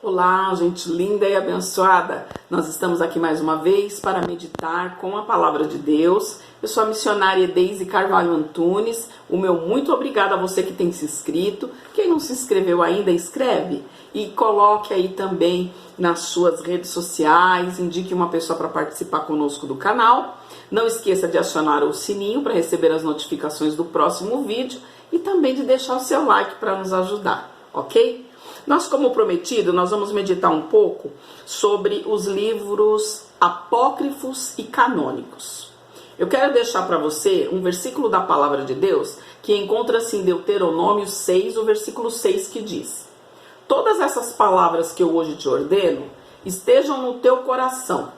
Olá, gente linda e abençoada. Nós estamos aqui mais uma vez para meditar com a palavra de Deus. Eu sou a missionária Deise Carvalho Antunes. O meu muito obrigada a você que tem se inscrito. Quem não se inscreveu ainda, inscreve. E coloque aí também nas suas redes sociais, indique uma pessoa para participar conosco do canal. Não esqueça de acionar o sininho para receber as notificações do próximo vídeo e também de deixar o seu like para nos ajudar, ok? Nós, como prometido, nós vamos meditar um pouco sobre os livros apócrifos e canônicos. Eu quero deixar para você um versículo da palavra de Deus que encontra-se em Deuteronômio 6, o versículo 6, que diz: todas essas palavras que eu hoje te ordeno estejam no teu coração.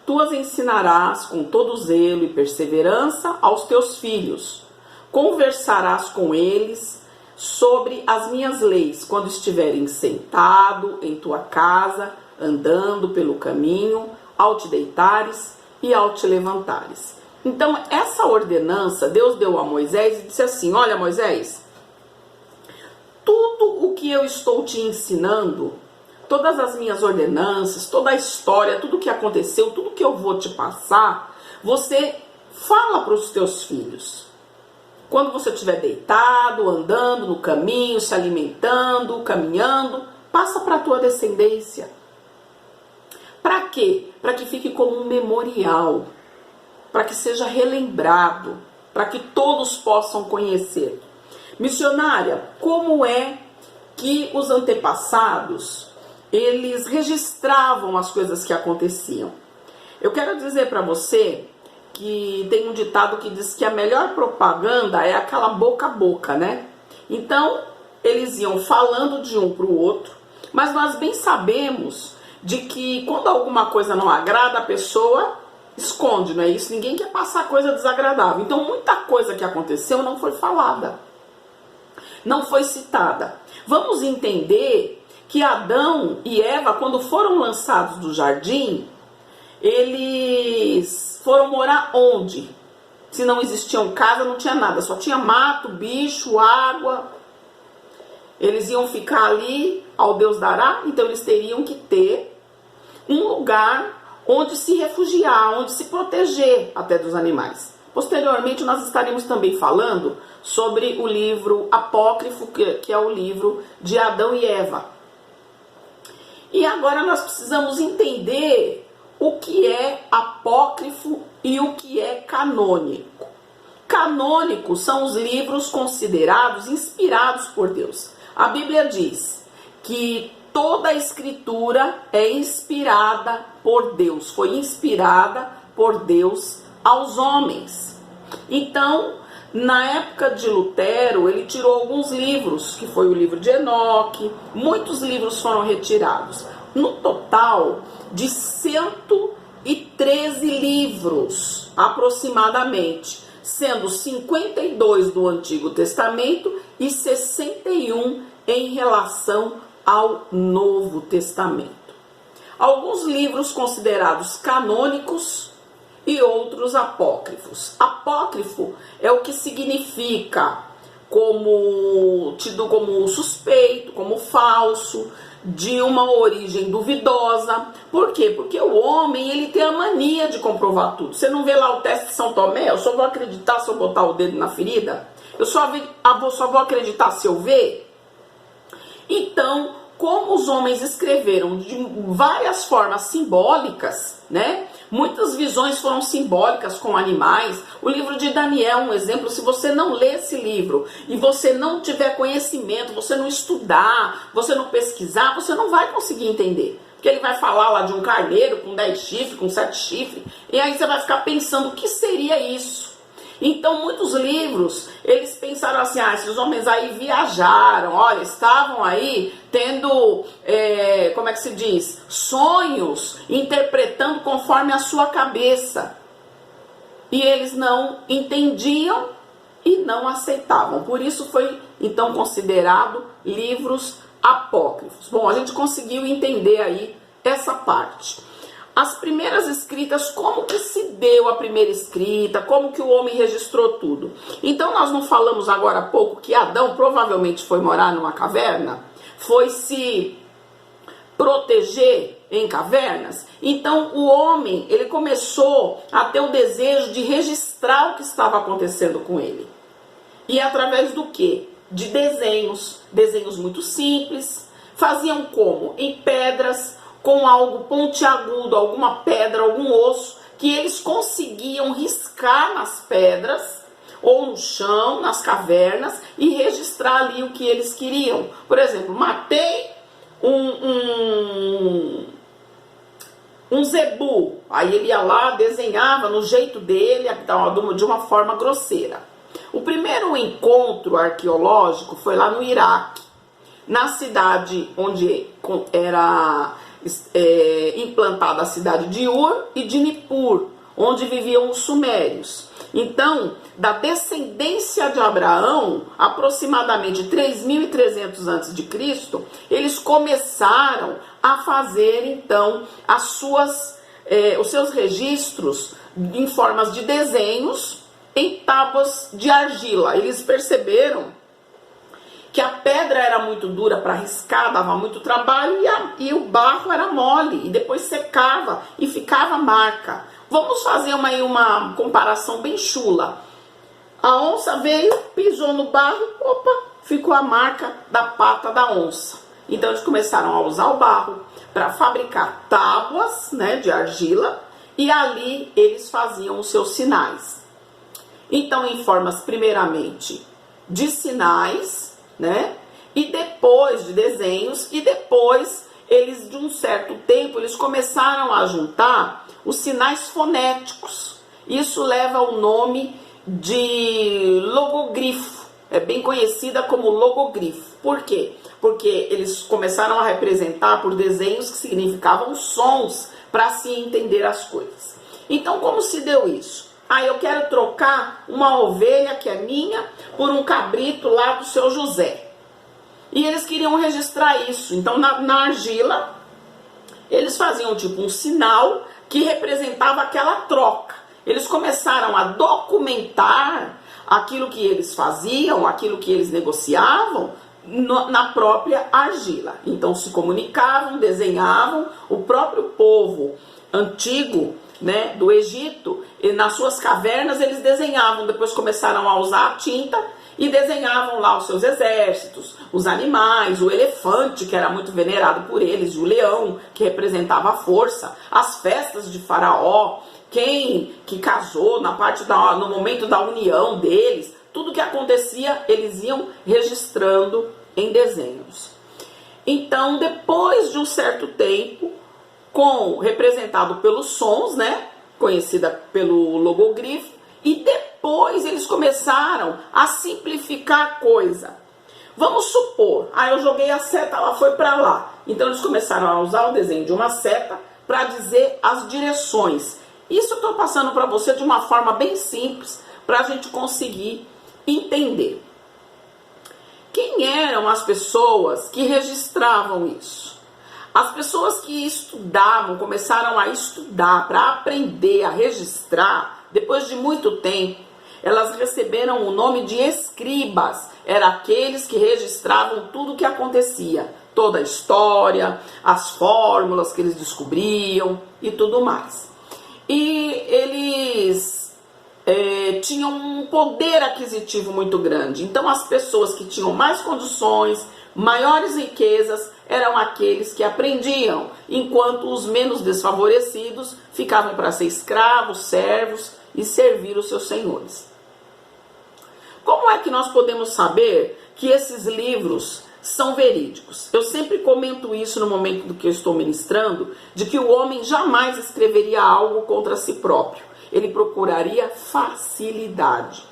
Tu as ensinarás com todo zelo e perseverança aos teus filhos. Conversarás com eles sobre as minhas leis, quando estiverem sentado em tua casa, andando pelo caminho, ao te deitares e ao te levantares. Então, essa ordenança Deus deu a Moisés e disse assim: olha, Moisés, tudo o que eu estou te ensinando, todas as minhas ordenanças, toda a história, tudo o que aconteceu, tudo que eu vou te passar, você fala para os teus filhos. Quando você estiver deitado, andando no caminho, se alimentando, caminhando, passa para a tua descendência. Para quê? Para que fique como um memorial, para que seja relembrado, para que todos possam conhecer. Missionária, como é que os antepassados, eles registravam as coisas que aconteciam? Eu quero dizer para você que tem um ditado que diz que a melhor propaganda é aquela boca a boca, né? Então, eles iam falando de um para o outro, mas nós bem sabemos de que quando alguma coisa não agrada, a pessoa esconde, não é isso? Ninguém quer passar coisa desagradável. Então, muita coisa que aconteceu não foi falada, não foi citada. Vamos entender que Adão e Eva, quando foram lançados do jardim, eles foram morar onde? Se não existiam casa, não tinha nada, só tinha mato, bicho, água. Eles iam ficar ali, ao Deus dará, então eles teriam que ter um lugar onde se refugiar, onde se proteger até dos animais. Posteriormente, nós estaremos também falando sobre o livro apócrifo, que é o livro de Adão e Eva. E agora nós precisamos entender o que é apócrifo e o que é canônico. Canônicos são os livros considerados inspirados por Deus. A Bíblia diz que toda a escritura é inspirada por Deus, foi inspirada por Deus aos homens. Então, na época de Lutero, ele tirou alguns livros, que foi o livro de Enoque, muitos livros foram retirados. No total de 113 livros, aproximadamente, sendo 52 do Antigo Testamento e 61 em relação ao Novo Testamento. Alguns livros considerados canônicos e outros apócrifos. Apócrifo é o que significa tido como suspeito, como falso, de uma origem duvidosa. Por quê? Porque o homem, ele tem a mania de comprovar tudo. Você não vê lá o teste de São Tomé? Eu só vou acreditar se eu botar o dedo na ferida? Eu só vou acreditar se eu ver? Então, como os homens escreveram de várias formas simbólicas, né? Muitas visões foram simbólicas com animais. O livro de Daniel é um exemplo. Se você não ler esse livro e você não tiver conhecimento, você não estudar, você não pesquisar, você não vai conseguir entender. Porque ele vai falar lá de um carneiro com 10 chifres, com 7 chifres, e aí você vai ficar pensando o que seria isso. Então, muitos livros, eles pensaram assim: esses homens aí viajaram, olha, estavam aí tendo, como é que se diz? Sonhos, interpretando conforme a sua cabeça. E eles não entendiam e não aceitavam. Por isso foi, então, considerado livros apócrifos. Bom, a gente conseguiu entender aí essa parte. As primeiras escritas, como que se deu a primeira escrita, como que o homem registrou tudo. Então nós não falamos agora há pouco que Adão provavelmente foi morar numa caverna? Foi se proteger em cavernas. Então o homem, ele começou a ter o desejo de registrar o que estava acontecendo com ele. E através do quê? De desenhos muito simples. Faziam como? Em pedras, com algo pontiagudo, alguma pedra, algum osso, que eles conseguiam riscar nas pedras, ou no chão, nas cavernas, e registrar ali o que eles queriam. Por exemplo, matei um zebu. Aí ele ia lá, desenhava no jeito dele, de uma forma grosseira. O primeiro encontro arqueológico foi lá no Iraque, na cidade onde era implantada a cidade de Ur e de Nippur, onde viviam os sumérios. Então, da descendência de Abraão, aproximadamente 3.300 a.C., eles começaram a fazer, então, os seus registros em formas de desenhos em tábuas de argila. Eles perceberam que a pedra era muito dura para riscar, dava muito trabalho, e o barro era mole, e depois secava e ficava marca. Vamos fazer uma comparação bem chula. A onça veio, pisou no barro, opa, ficou a marca da pata da onça. Então eles começaram a usar o barro para fabricar tábuas, né, de argila, e ali eles faziam os seus sinais. Então, em formas primeiramente de sinais, né, e depois de desenhos, e depois eles, de um certo tempo, eles começaram a juntar os sinais fonéticos. Isso leva ao nome de logogrifo. É bem conhecida como logogrifo. Por quê? Porque eles começaram a representar por desenhos que significavam sons para se entender as coisas. Então, como se deu isso? Eu quero trocar uma ovelha que é minha por um cabrito lá do seu José. E eles queriam registrar isso. Então, na argila, eles faziam tipo um sinal que representava aquela troca. Eles começaram a documentar aquilo que eles faziam, aquilo que eles negociavam na própria argila. Então se comunicavam, desenhavam. O próprio povo antigo, né, do Egito, e nas suas cavernas eles desenhavam. Depois começaram a usar a tinta e desenhavam lá os seus exércitos, os animais, o elefante, que era muito venerado por eles, o leão, que representava a força, as festas de Faraó, quem que casou no momento da união deles, tudo que acontecia eles iam registrando em desenhos. Então, depois de um certo tempo, representado pelos sons, né, conhecida pelo logogrifo, e depois eles começaram a simplificar a coisa. Vamos supor, eu joguei a seta, ela foi para lá. Então eles começaram a usar o desenho de uma seta para dizer as direções. Isso eu estou passando para você de uma forma bem simples, para a gente conseguir entender. Quem eram as pessoas que registravam isso? As pessoas que estudavam, começaram a estudar para aprender a registrar. Depois de muito tempo, elas receberam o nome de escribas. Eram aqueles que registravam tudo o que acontecia. Toda a história, as fórmulas que eles descobriam e tudo mais. E eles tinham um poder aquisitivo muito grande. Então as pessoas que tinham mais condições, maiores riquezas, eram aqueles que aprendiam, enquanto os menos desfavorecidos ficavam para ser escravos, servos e servir os seus senhores. Como é que nós podemos saber que esses livros são verídicos? Eu sempre comento isso no momento do que eu estou ministrando, de que o homem jamais escreveria algo contra si próprio. Ele procuraria facilidade.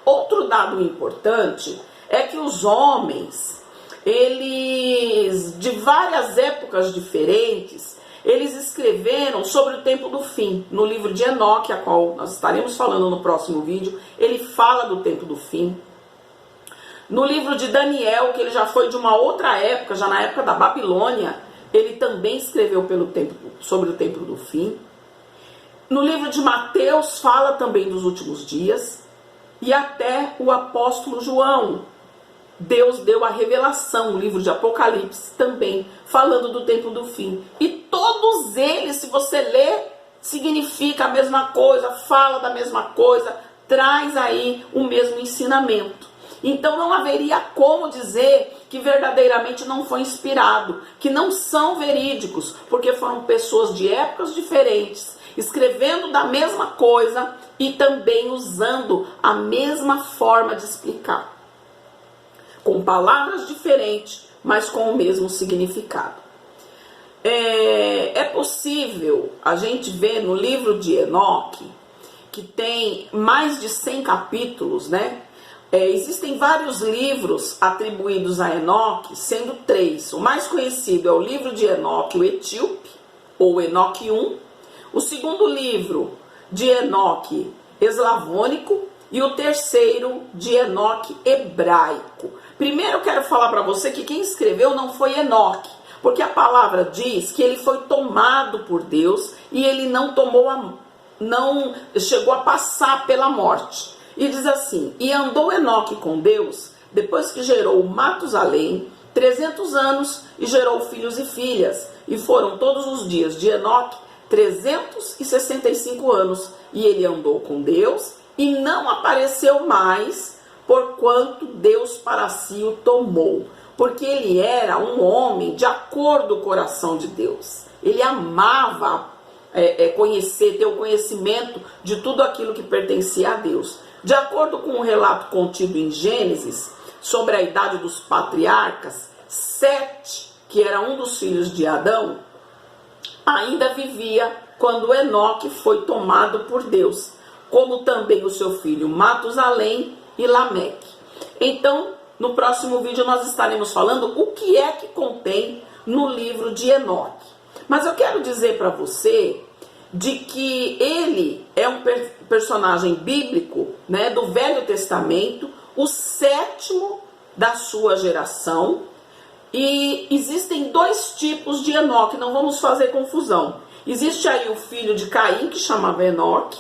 Outro dado importante é que os homens, eles, de várias épocas diferentes, eles escreveram sobre o tempo do fim. No livro de Enoque, a qual nós estaremos falando no próximo vídeo, ele fala do tempo do fim. No livro de Daniel, que ele já foi de uma outra época, já na época da Babilônia, ele também escreveu sobre o tempo do fim. No livro de Mateus fala também dos últimos dias. E até o apóstolo João, Deus deu a revelação. O livro de Apocalipse também falando do tempo do fim. E todos eles, se você ler, significa a mesma coisa, fala da mesma coisa, traz aí o mesmo ensinamento. Então não haveria como dizer que verdadeiramente não foi inspirado, que não são verídicos, porque foram pessoas de épocas diferentes, escrevendo da mesma coisa e também usando a mesma forma de explicar, com palavras diferentes, mas com o mesmo significado. É possível a gente ver no livro de Enoque, que tem mais de 100 capítulos, né? Existem vários livros atribuídos a Enoque, sendo 3. O mais conhecido é o livro de Enoque, o Etíope, ou Enoque 1. O segundo livro de Enoque, eslavônico. E o terceiro de Enoque, hebraico. Primeiro eu quero falar para você que quem escreveu não foi Enoque, porque a palavra diz que ele foi tomado por Deus e ele não chegou a passar pela morte. E diz assim: e andou Enoque com Deus, depois que gerou Matusalém, 300 anos, e gerou filhos e filhas. E foram todos os dias de Enoque 365 anos. E ele andou com Deus, e não apareceu mais, porquanto Deus para si o tomou. Porque ele era um homem de acordo com o coração de Deus. Ele amava conhecer, ter o conhecimento de tudo aquilo que pertencia a Deus. De acordo com o relato contido em Gênesis, sobre a idade dos patriarcas, Sete, que era um dos filhos de Adão, ainda vivia quando Enoque foi tomado por Deus, como também o seu filho Matusalém e Lameque. Então, no próximo vídeo nós estaremos falando o que é que contém no livro de Enoque. Mas eu quero dizer para você de que ele é um personagem bíblico, né, do Velho Testamento, o 7º da sua geração. E existem 2 tipos de Enoque, não vamos fazer confusão. Existe aí o filho de Caim, que chamava Enoque,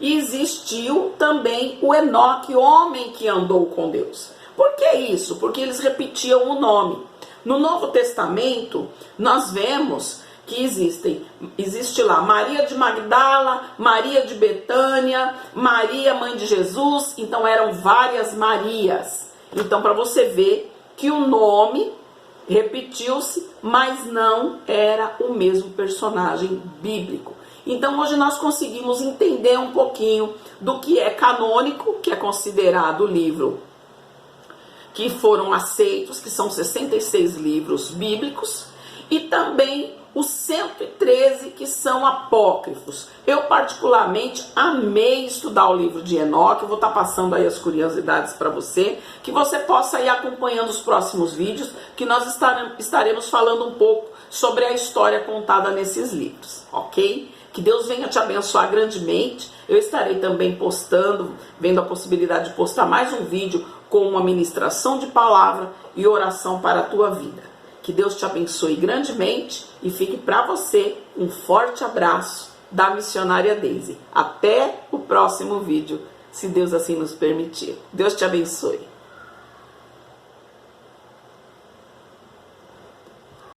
e existiu também o Enoque, homem que andou com Deus. Por que isso? Porque eles repetiam o nome. No Novo Testamento, nós vemos que existe lá Maria de Magdala, Maria de Betânia, Maria, mãe de Jesus. Então eram várias Marias. Então, para você ver que o nome repetiu-se, mas não era o mesmo personagem bíblico. Então hoje nós conseguimos entender um pouquinho do que é canônico, que é considerado o livro que foram aceitos, que são 66 livros bíblicos, e também os 113 que são apócrifos. Eu particularmente amei estudar o livro de Enoque. Eu vou estar passando aí as curiosidades para você, que você possa ir acompanhando os próximos vídeos, que nós estaremos falando um pouco sobre a história contada nesses livros, ok? Que Deus venha te abençoar grandemente. Eu estarei também postando, vendo a possibilidade de postar mais um vídeo com uma ministração de palavra e oração para a tua vida. Que Deus te abençoe grandemente e fique para você um forte abraço da missionária Daisy. Até o próximo vídeo, se Deus assim nos permitir. Deus te abençoe.